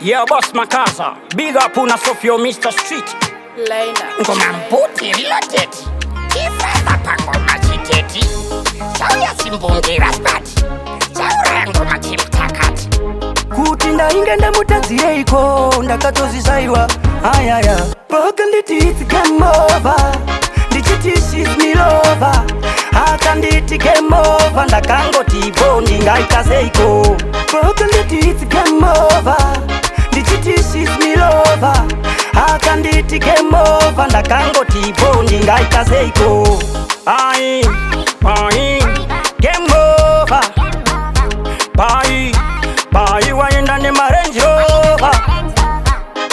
Yeah, boss Makaza. Big up on Sofio Mr. Street. Laina ngoma mbuti reloaded ifeza pangoma chiteti sauya simbungira spati saura ngoma chimtakati kuti ndaingenda mutadzireiko ndakatozvisaiwa ayaya paka nditi it's game over ndichiti she's me lover akanditi game over ndakangoti bondi ngaita seiko paka nditi it's game over ndichiti she's me lover akanditi game over ndakangoti bondi ngaita seiko Ai, game over. Pai, waenda ni Range Rover.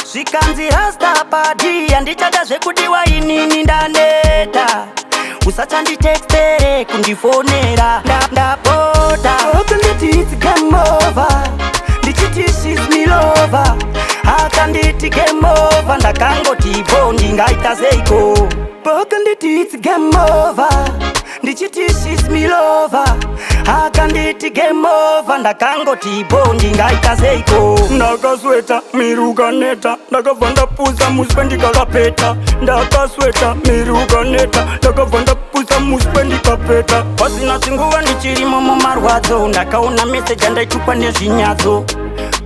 Sikanzi rasta padi andichada zvekudiwa inini ndaneta usachanditextere kundifonera ndapota akanditi it's game over ndichiti she's me lover akanditi game over ndakangoti bondi ngaita seiko akanditi it's game over ndichiti she's me lover akanditi game over ndakangoti bondi ngaita seiko Ndakasweta miruka neta ndakabva ndapusa muswe ndikakapeta ndakasweta miruka neta ndakabva ndapusa muswe ndikapeta pasina chinguva ndichirimo mumarwadzo ndakaona meseji andaitupa nezvinyadzo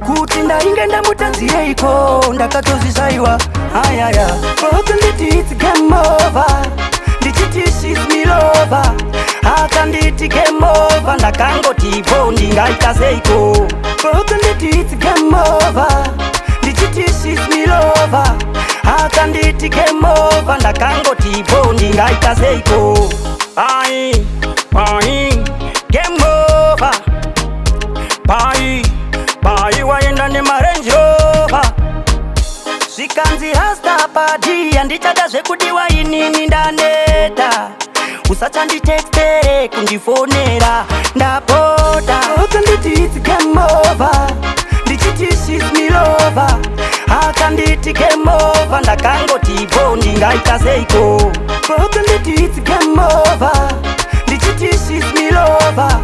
kuti ndaingenda mutadzireiko ndakatozvisaiwa ayaya akanditi it's game over ndichiti she's me lover akanditi game over ndakangoti bondi ngaita seiko akanditi it's game over ndichiti she's me lover akanditi game over ndakangoti bondi ngaita seiko Ai, game over. Pai, waenda ni Range Rover. Sikanzi rasta padi andichada zvekudiwa inini ndaneta usachanditextere kundifonera ndapota akanditi it's game over ndichiti she's me lover akanditi game over ndakangoti bondi ngaita seiko akanditi it's game over ndichiti she's me lover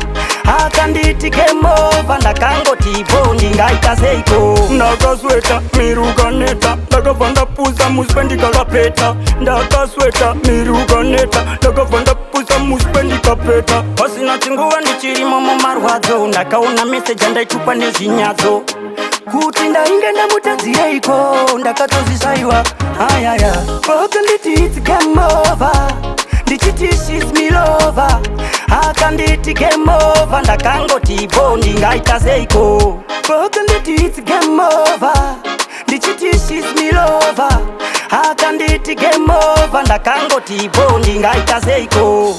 akanditi game over ndakangoti bondi ngaita seiko Ndakasweta miruka neta ndakabva ndapusa muswe ndikakapeta ndakasweta miruka neta ndakabva ndapusa muswe ndikapeta pasina chinguva ndichirimo mumarwadzo ndakaona meseji andaitupa nezvinyadzo kuti ndaingenda mutadzireiko ndakatozvisaiwa ayaya akanditi it's game over ndichiti she's me lover akanditi game over ndakangoti bondi ngaita seiko akanditi it's game over ndichiti she's me lover akanditi game over ndakangoti bondi ngaita seiko